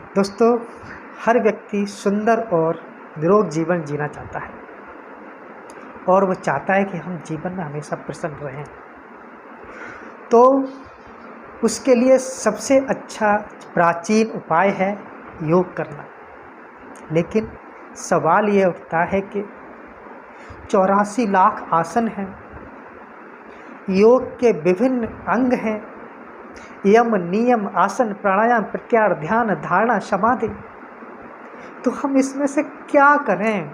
दोस्तों, हर व्यक्ति सुंदर और निरोग जीवन जीना चाहता है और वो चाहता है कि हम जीवन में हमेशा प्रसन्न रहें। तो उसके लिए सबसे अच्छा प्राचीन उपाय है योग करना। लेकिन सवाल ये उठता है कि 84 लाख आसन हैं, योग के विभिन्न अंग हैं, यम नियम आसन प्राणायाम प्रत्याहार ध्यान धारणा समाधि। तो हम इसमें से क्या करें?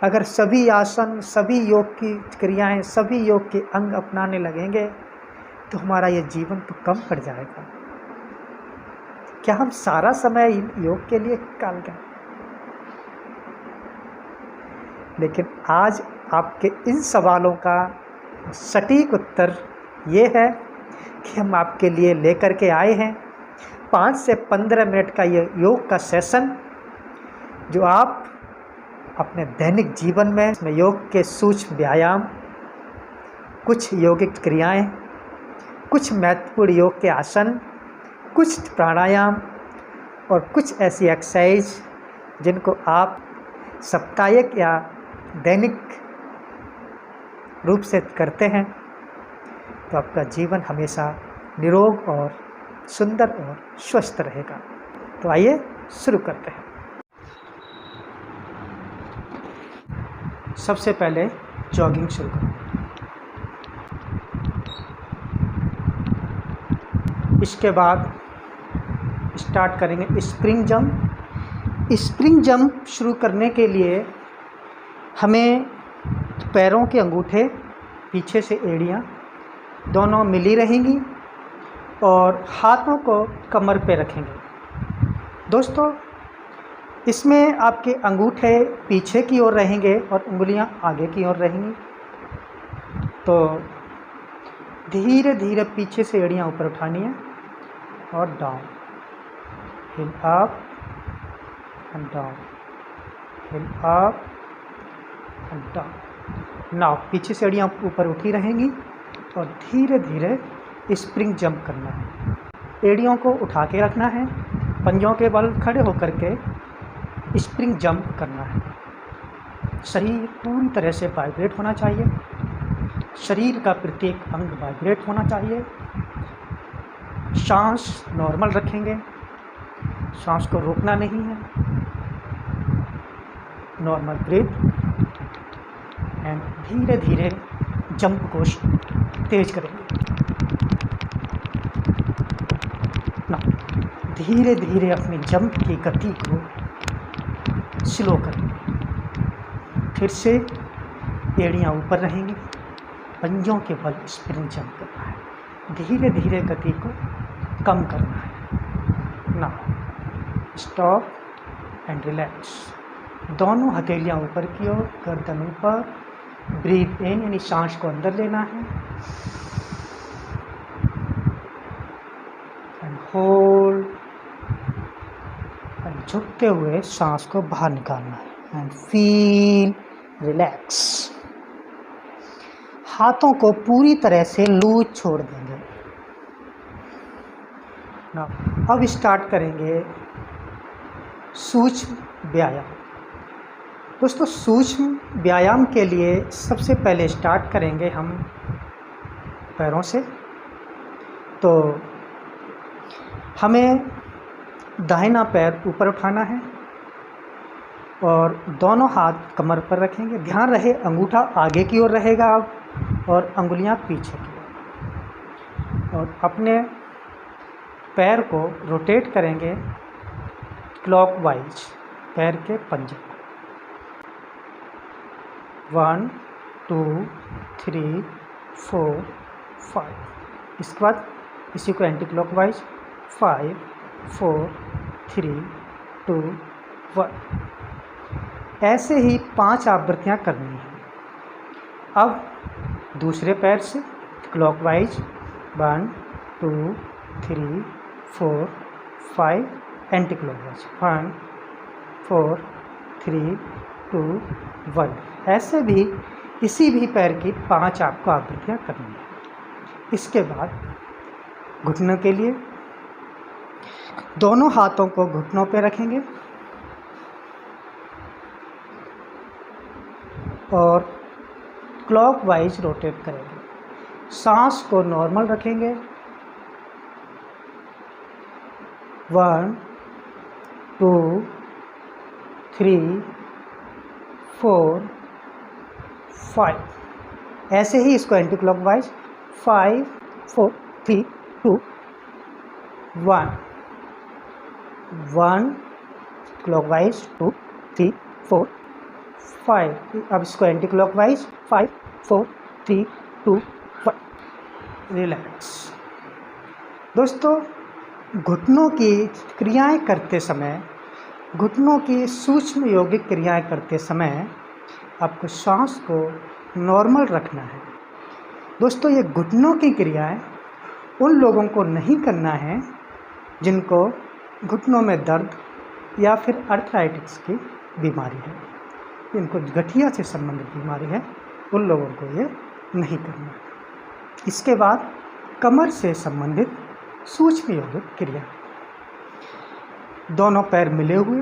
अगर सभी आसन, सभी योग की क्रियाएं, सभी योग के अंग अपनाने लगेंगे तो हमारा ये जीवन तो कम पड़ जाएगा। क्या हम सारा समय योग के लिए निकाल दें? लेकिन आज आपके इन सवालों का सटीक उत्तर ये है कि हम आपके लिए लेकर के आए हैं 5 से 15 मिनट का ये योग का सेशन, जो आप अपने दैनिक जीवन में इसमें योग के सूक्ष्म व्यायाम, कुछ यौगिक क्रियाएं, कुछ महत्वपूर्ण योग के आसन, कुछ प्राणायाम और कुछ ऐसी एक्सरसाइज जिनको आप साप्ताहिक या दैनिक रूप से करते हैं तो आपका जीवन हमेशा निरोग और सुंदर और स्वस्थ रहेगा। तो आइए शुरू करते हैं। सबसे पहले जॉगिंग शुरू करें। इसके बाद स्टार्ट करेंगे स्प्रिंग जंप। स्प्रिंग जंप शुरू करने के लिए हमें पैरों के अंगूठे, पीछे से एड़ियाँ दोनों मिली रहेंगी और हाथों को कमर पे रखेंगे। दोस्तों, इसमें आपके अंगूठे पीछे की ओर रहेंगे और उंगलियां आगे की ओर रहेंगी। तो धीरे धीरे पीछे से एड़ियाँ ऊपर उठानी है और down, hill up and down, hill up and down. Now पीछे से एड़ियाँ ऊपर उठी रहेंगी और धीरे धीरे स्प्रिंग जंप करना है। एड़ियों को उठा के रखना है, पंजों के बल खड़े होकर के स्प्रिंग जंप करना है। शरीर पूरी तरह से वाइब्रेट होना चाहिए, शरीर का प्रत्येक अंग वाइब्रेट होना चाहिए। सांस नॉर्मल रखेंगे, सांस को रोकना नहीं है। नॉर्मल ब्रीथ एंड धीरे धीरे जंप को तेज करेंगे। ना धीरे धीरे अपनी जंप की गति को स्लो करेंगे। फिर से एड़ियाँ ऊपर रहेंगी, पंजों के बल स्प्रिंग जंप करना है। धीरे धीरे गति को कम करना है। ना स्टॉप एंड रिलैक्स। दोनों हथेलियाँ ऊपर की ओर, गर्दन ऊपर। ब्रीथ इन, यानी सांस को अंदर लेना है एंड होल्ड एंड झुकते हुए सांस को बाहर निकालना है एंड फील रिलैक्स। हाथों को पूरी तरह से लूज छोड़ देंगे। अब स्टार्ट करेंगे सूक्ष्म व्यायाम। दोस्तों, सूक्ष्म व्यायाम के लिए सबसे पहले स्टार्ट करेंगे हम पैरों से। तो हमें दाहिना पैर ऊपर उठाना है और दोनों हाथ कमर पर रखेंगे। ध्यान रहे अंगूठा आगे की ओर रहेगा अब और अंगुलियां पीछे की ओर। और अपने पैर को रोटेट करेंगे क्लॉकवाइज, पैर के पंजे। 1 2 3 4 5। इसके बाद इसी को एंटी क्लॉकवाइज 5 4 3 2 1। ऐसे ही 5 आवृत्तियाँ करनी है। अब दूसरे पैर से क्लॉकवाइज 1 2 3 4 5, एंटी क्लॉकवाइज 1 4 3 2 1। ऐसे भी इसी भी पैर की 5 आपको आवृत्तियाँ करनी है। इसके बाद घुटनों के लिए दोनों हाथों को घुटनों पे रखेंगे और क्लॉकवाइज रोटेट करेंगे। सांस को नॉर्मल रखेंगे। 1 2 3 4 5। ऐसे ही इसको एंटी क्लॉकवाइज 5 4 3 2 1 1 क्लॉकवाइज 2 3 4 5। अब इसको एंटी क्लॉकवाइज 5 4 3 2 1। रिलैक्स। दोस्तों, घुटनों की क्रियाएं करते समय, घुटनों की सूक्ष्म यौगिक क्रियाएं करते समय आपको सांस को नॉर्मल रखना है। दोस्तों, ये घुटनों की क्रियाएं उन लोगों को नहीं करना है जिनको घुटनों में दर्द या फिर अर्थराइटिस की बीमारी है, जिनको गठिया से संबंधित बीमारी है, उन लोगों को ये नहीं करना है। इसके बाद कमर से संबंधित सूक्ष्म यौगिक क्रिया। दोनों पैर मिले हुए,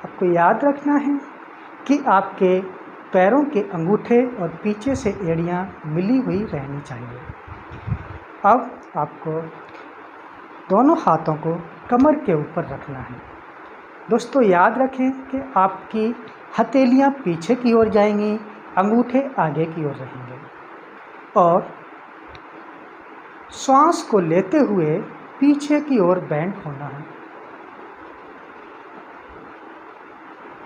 आपको याद रखना है कि आपके पैरों के अंगूठे और पीछे से एड़ियाँ मिली हुई रहनी चाहिए। अब आपको दोनों हाथों को कमर के ऊपर रखना है। दोस्तों, याद रखें कि आपकी हथेलियाँ पीछे की ओर जाएंगी, अंगूठे आगे की ओर रहेंगे और श्वास को लेते हुए पीछे की ओर बेंड होना है।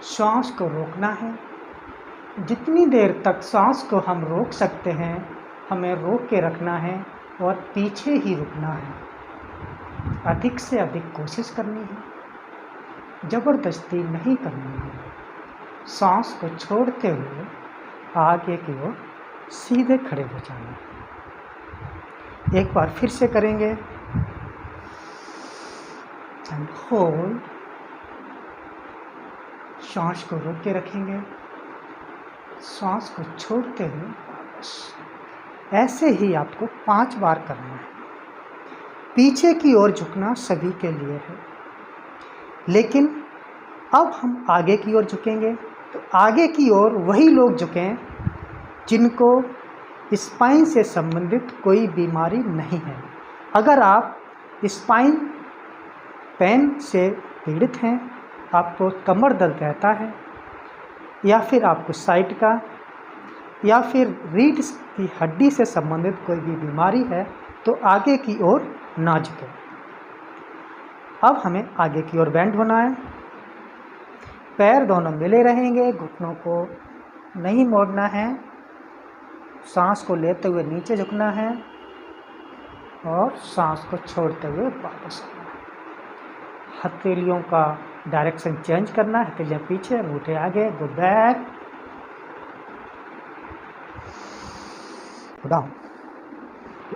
श्वास को रोकना है। जितनी देर तक सांस को हम रोक सकते हैं, हमें रोक के रखना है और पीछे ही रुकना है। अधिक से अधिक कोशिश करनी है, ज़बरदस्ती नहीं करनी है। सांस को छोड़ते हुए आगे की ओर सीधे खड़े हो जाना है। एक बार फिर से करेंगे। And hold. सांस को रोक के रखेंगे, सांस को छोड़ते हुए ऐसे ही आपको 5 बार करना है। पीछे की ओर झुकना सभी के लिए है, लेकिन अब हम आगे की ओर झुकेंगे तो आगे की ओर वही लोग झुकें जिनको स्पाइन से संबंधित कोई बीमारी नहीं है। अगर आप स्पाइन पेन से पीड़ित हैं, आपको कमर दर्द रहता है या फिर आपको साइट का या फिर रीढ़ की हड्डी से संबंधित कोई भी बीमारी है, तो आगे की ओर ना झुकें। अब हमें आगे की ओर बेंड होना है। पैर दोनों मिले रहेंगे, घुटनों को नहीं मोड़ना है। सांस को लेते हुए नीचे झुकना है और सांस को छोड़ते हुए वापस आना है। हथेलियों का डायरेक्शन चेंज करना है। हथेलियाँ पीछे, अंगूठे आगे। Go back, down,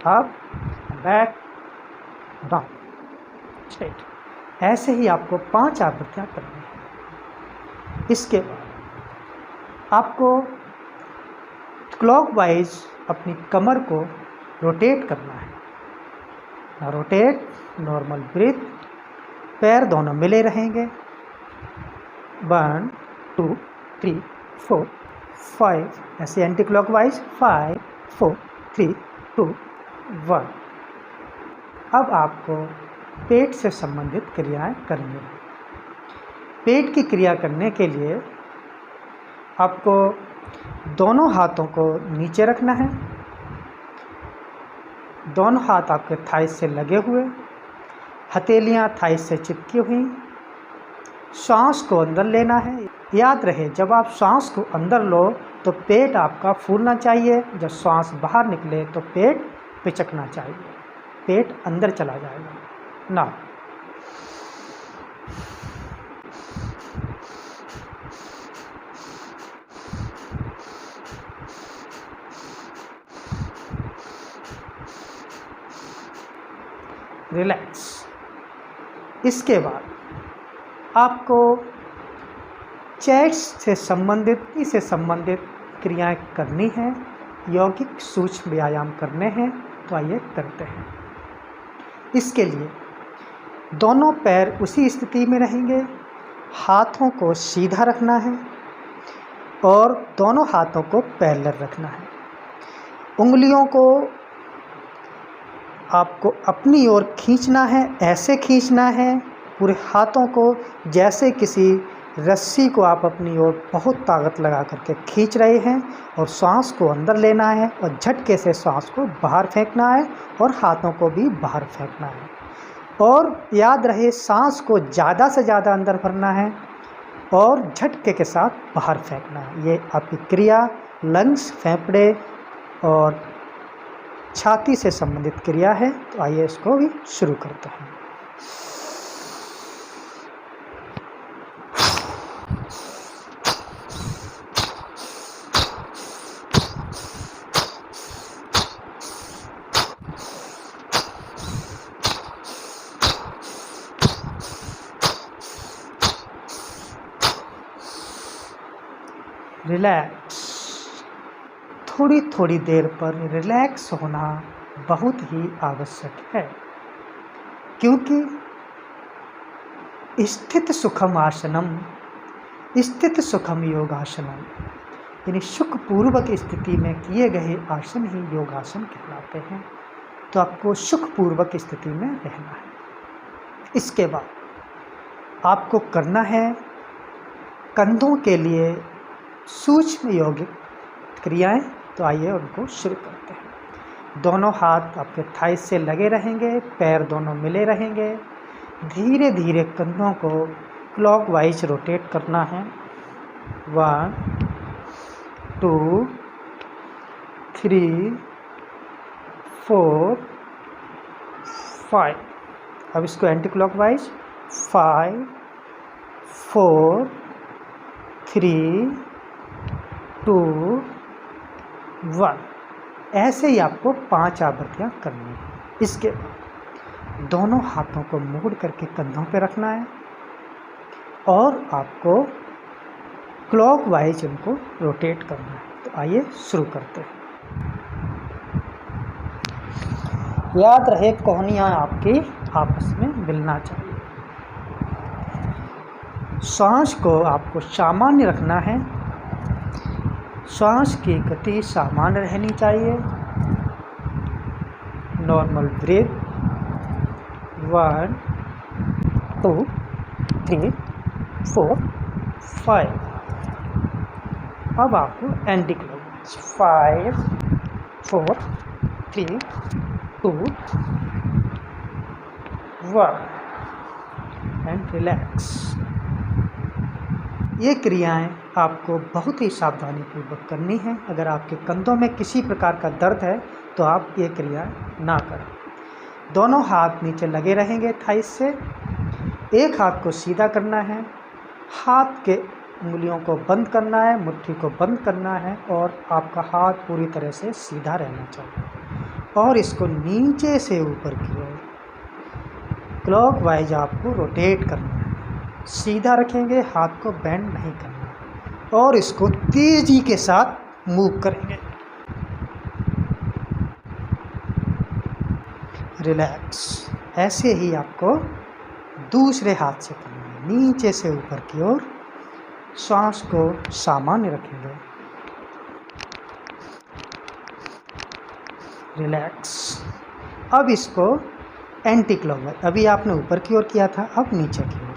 up, back, down, straight. ऐसे ही आपको 5 आवृत्तियाँ करनी है। इसके बाद आपको क्लॉकवाइज अपनी कमर को रोटेट करना है। Rotate, normal breath. पैर दोनों मिले रहेंगे। 1 2 3 4 5। ऐसे एंटी क्लॉकवाइज 5 4 3 2 1। अब आपको पेट से संबंधित क्रियाएं करनी है। पेट की क्रिया करने के लिए आपको दोनों हाथों को नीचे रखना है। दोनों हाथ आपके थाइस से लगे हुए, हथेलियाँ थाइस से चिपकी हुई। सांस को अंदर लेना है। याद रहे, जब आप सांस को अंदर लो तो पेट आपका फूलना चाहिए। जब सांस बाहर निकले तो पेट पिचकना चाहिए। पेट अंदर चला जाएगा ना। रिलैक्स। इसके बाद आपको चेस्ट से संबंधित क्रियाएं करनी है, यौगिक सूक्ष्म व्यायाम करने हैं। तो आइए करते हैं। इसके लिए दोनों पैर उसी स्थिति में रहेंगे। हाथों को सीधा रखना है और दोनों हाथों को पैरेलल रखना है। उंगलियों को आपको अपनी ओर खींचना है, ऐसे खींचना है पूरे हाथों को जैसे किसी रस्सी को आप अपनी ओर बहुत ताकत लगा करके खींच रहे हैं, और सांस को अंदर लेना है और झटके से सांस को बाहर फेंकना है और हाथों को भी बाहर फेंकना है। और याद रहे सांस को ज़्यादा से ज़्यादा अंदर भरना है और झटके के साथ बाहर फेंकना है। ये आपकी क्रिया लंग्स, फेफड़े और छाती से संबंधित क्रिया है। तो आइए इसको भी शुरू करते हैं। रिलैक्स। थोड़ी थोड़ी देर पर रिलैक्स होना बहुत ही आवश्यक है, क्योंकि स्थित सुखम आसनम, स्थित सुखम योगासनम, यानी सुखपूर्वक स्थिति में किए गए आसन ही योगासन कहलाते हैं। तो आपको सुखपूर्वक स्थिति में रहना है। इसके बाद आपको करना है कंधों के लिए सूक्ष्म योगिक क्रियाएं। तो आइए उनको शुरू करते हैं। दोनों हाथ आपके थाई से लगे रहेंगे, पैर दोनों मिले रहेंगे। धीरे धीरे कंधों को क्लॉकवाइज रोटेट करना है। 1 2 3 4 5। अब इसको एंटी क्लॉकवाइज 5 4 3 2 1। ऐसे ही आपको 5 आवृत्तियाँ करनी है। इसके बाद दोनों हाथों को मोड़ करके कंधों पे रखना है और आपको क्लॉकवाइज इनको रोटेट करना है। तो आइए शुरू करते हैं। याद रहे कोहनियाँ आपकी आपस में मिलना चाहिए। सांस को आपको सामान्य रखना है। सांस की गति सामान्य रहनी चाहिए। Normal breath. 1 2 3 4 5। अब आपको एंटी क्लॉकवाइज 5 4 3 2 1 एंड रिलैक्स। ये क्रियाएं आपको बहुत ही सावधानी पूर्वक करनी है। अगर आपके कंधों में किसी प्रकार का दर्द है तो आप ये क्रिया ना करें। दोनों हाथ नीचे लगे रहेंगे थाई से। एक हाथ को सीधा करना है, हाथ के उंगलियों को बंद करना है, मुट्ठी को बंद करना है और आपका हाथ पूरी तरह से सीधा रहना चाहिए। और इसको नीचे से ऊपर की ओर क्लॉकवाइज आपको रोटेट करना है। सीधा रखेंगे, हाथ को बेंड नहीं करना और इसको तेजी के साथ मूव करेंगे। रिलैक्स। ऐसे ही आपको दूसरे हाथ से करना है, नीचे से ऊपर की ओर। सांस को सामान्य रखेंगे। रिलैक्स। अब इसको एंटी क्लॉकवाइज, अभी आपने ऊपर की ओर किया था, अब नीचे की ओर।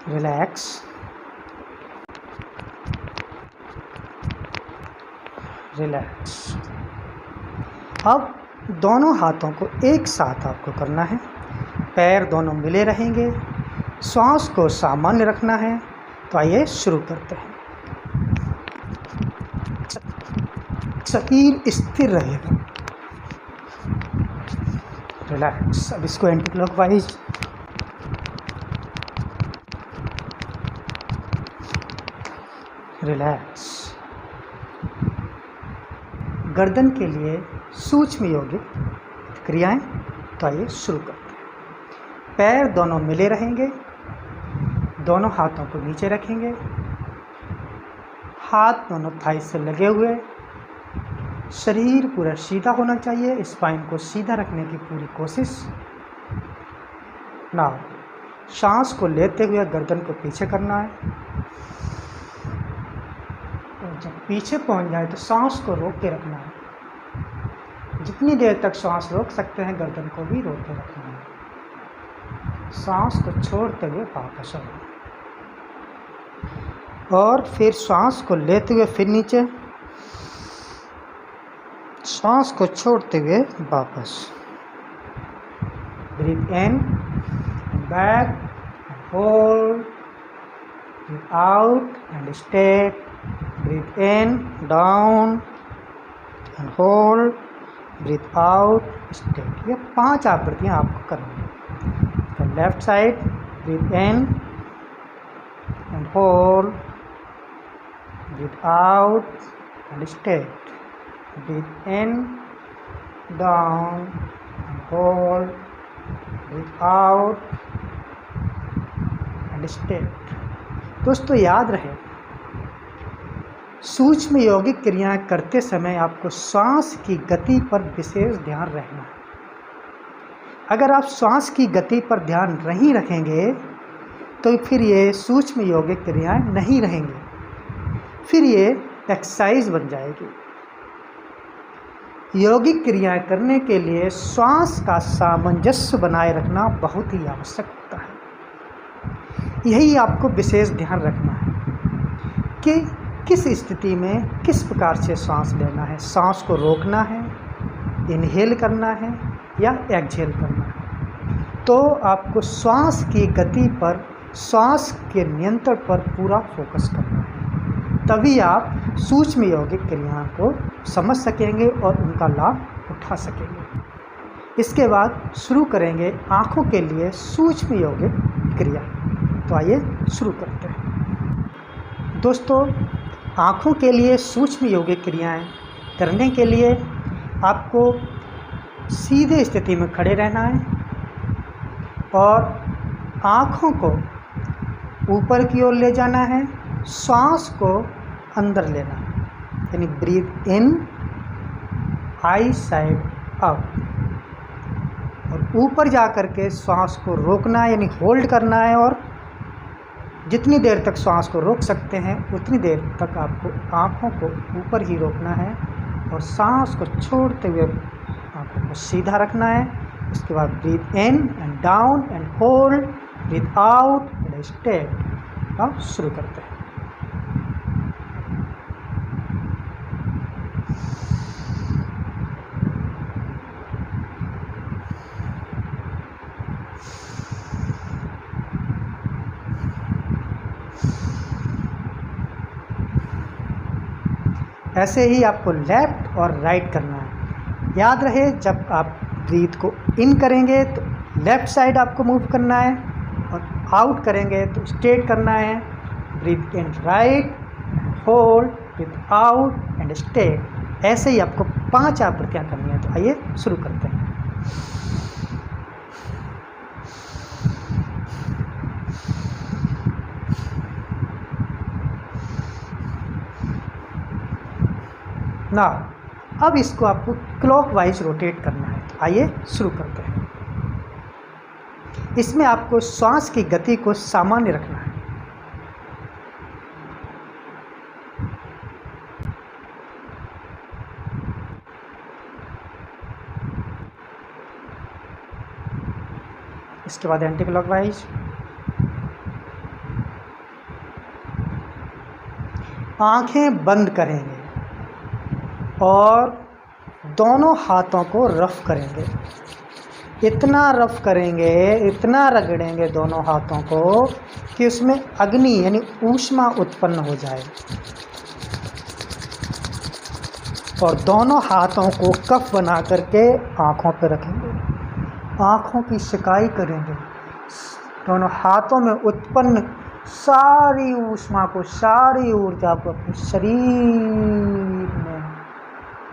रिलैक्स। रिलैक्स। अब दोनों हाथों को एक साथ आपको करना है। पैर दोनों मिले रहेंगे। सांस को सामान्य रखना है। तो आइए शुरू करते हैं। शरीर स्थिर रहेगा। रिलैक्स। अब इसको एंटी क्लॉकवाइज। रिलैक्स। गर्दन के लिए सूक्ष्म योगिक क्रियाएं। तो आइए शुरू करते हैं। पैर दोनों मिले रहेंगे। दोनों हाथों को नीचे रखेंगे। हाथ दोनों थाई से लगे हुए। शरीर पूरा सीधा होना चाहिए, स्पाइन को सीधा रखने की पूरी कोशिश। ना सांस को लेते हुए गर्दन को पीछे करना है, और जब पीछे पहुंच जाए तो सांस को रोक के रखना है। जितनी देर तक सांस रोक सकते हैं गर्दन को भी रोक के रखना है। सांस को छोड़ते हुए वापस आना, और फिर सांस को लेते हुए फिर नीचे, सांस को छोड़ते हुए वापस। Breathe in, back, hold, breathe out and stay, breathe in, down and hold, breathe out, stay. ये 5 आवृत्तियाँ आपको करनी है। तो left side, breathe in and hold, breathe out and stay, breathe in, down and hold, breathe out and stay। दोस्तों याद रहे, सूक्ष्म यौगिक क्रियाएं करते समय आपको श्वास की गति पर विशेष ध्यान रखना है। अगर आप श्वास की गति पर ध्यान नहीं रखेंगे तो फिर ये सूक्ष्म यौगिक क्रियाएं नहीं रहेंगी, फिर ये एक्सरसाइज बन जाएगी। यौगिक क्रियाएं करने के लिए श्वास का सामंजस्य बनाए रखना बहुत ही आवश्यक होता है। यही आपको विशेष ध्यान रखना है कि किस स्थिति में किस प्रकार से सांस लेना है। सांस को रोकना है, इनहेल करना है या एक्सहेल करना है। तो आपको श्वास की गति पर, श्वास के नियंत्रण पर पूरा फोकस करना है, तभी आप सूक्ष्म यौगिक क्रियाओं को समझ सकेंगे और उनका लाभ उठा सकेंगे। इसके बाद शुरू करेंगे आँखों के लिए सूक्ष्म यौगिक क्रिया। तो आइए शुरू करते हैं। दोस्तों, आँखों के लिए सूक्ष्म यौगिक क्रियाएं करने के लिए आपको सीधे स्थिति में खड़े रहना है और आँखों को ऊपर की ओर ले जाना है, सांस को अंदर लेना है, यानी ब्रीथ इन, आई साइड अप, और ऊपर जा कर के श्वास को रोकना है, यानी होल्ड करना है। और जितनी देर तक श्वास को रोक सकते हैं उतनी देर तक आपको आँखों को ऊपर ही रोकना है और सांस को छोड़ते हुए आँखों को सीधा रखना है। उसके बाद breathe in and down and hold, breathe out and stay. अब शुरू करते हैं। ऐसे ही आपको लेफ़्ट और राइट करना है। याद रहे, जब आप ब्रीथ को इन करेंगे तो लेफ़्ट साइड आपको मूव करना है और आउट करेंगे तो स्ट्रेट करना है। Breathe in right, hold, breathe out and straight. ऐसे ही आपको 5 आवृत्तियाँ करनी है। तो आइए शुरू करते हैं। ना अब इसको आपको क्लॉकवाइज रोटेट करना है। तो आइए शुरू करते हैं। इसमें आपको श्वास की गति को सामान्य रखना है। इसके बाद एंटी क्लॉकवाइज। आंखें बंद करेंगे और दोनों हाथों को रफ करेंगे। इतना रफ करेंगे, इतना रगड़ेंगे दोनों हाथों को कि उसमें अग्नि यानी ऊष्मा उत्पन्न हो जाए। और दोनों हाथों को कफ बना करके आँखों पर रखेंगे, आँखों की सिकाई करेंगे। दोनों हाथों में उत्पन्न सारी ऊष्मा को, सारी ऊर्जा को अपने शरीर में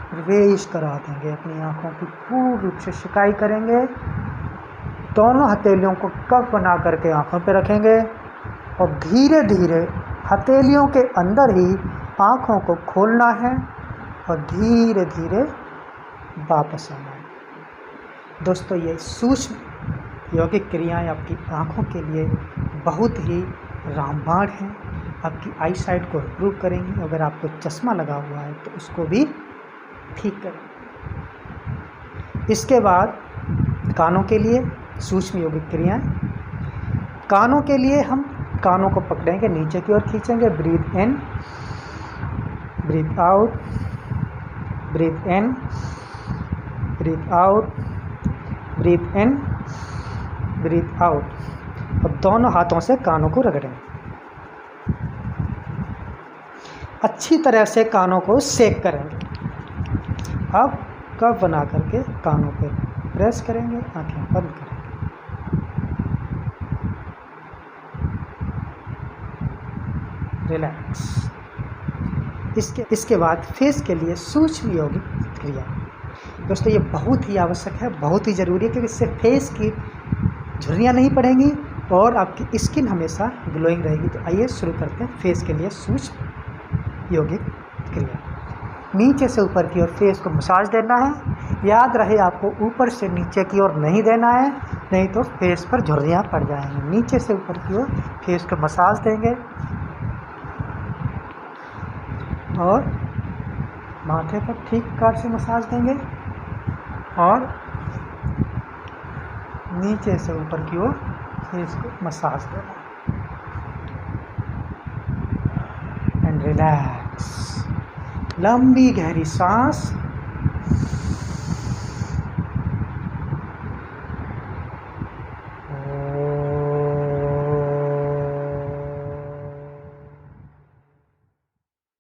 प्रवेश करा देंगे। अपनी आँखों की पूर्ण रूप से सिकाई करेंगे। दोनों हथेलियों को कफ बना करके आँखों पे रखेंगे और धीरे धीरे हथेलियों के अंदर ही आँखों को खोलना है और धीरे धीरे वापस आना है। दोस्तों, ये सूक्ष्म यौगिक क्रियाएं आपकी आँखों के लिए बहुत ही रामबाण हैं। आपकी आई साइट को इम्प्रूव करेंगी। अगर आपको चश्मा लगा हुआ है तो उसको भी ठीक करेंगे। इसके बाद कानों के लिए सूक्ष्म यौगिक क्रियाएं। कानों के लिए हम कानों को पकड़ेंगे, नीचे की ओर खींचेंगे। ब्रीथ इन, ब्रीथ आउट, ब्रीथ इन, ब्रीथ आउट, ब्रीथ इन, ब्रीथ आउट। और दोनों हाथों से कानों को रगड़ें। अच्छी तरह से कानों को सेक करेंगे। अब कप बना करके कानों पे प्रेस करेंगे, आंखें बंद करेंगे। रिलैक्स। इसके बाद फेस के लिए सूक्ष्म यौगिक क्रिया। दोस्तों, ये बहुत ही आवश्यक है, बहुत ही ज़रूरी है, क्योंकि इससे फेस की झुर्रियाँ नहीं पड़ेंगी और आपकी स्किन हमेशा ग्लोइंग रहेगी। तो आइए शुरू करते हैं फेस के लिए सूक्ष्म यौगिक क्रिया। नीचे से ऊपर की ओर फेस को मसाज देना है। याद रहे, आपको ऊपर से नीचे की ओर नहीं देना है, नहीं तो फेस पर झुर्रियाँ पड़ जाएंगी। नीचे से ऊपर की ओर फेस को मसाज देंगे और माथे पर ठीक प्रकार से मसाज देंगे और नीचे से ऊपर की ओर फेस को मसाज देना एंड रिलैक्स। लंबी गहरी सांस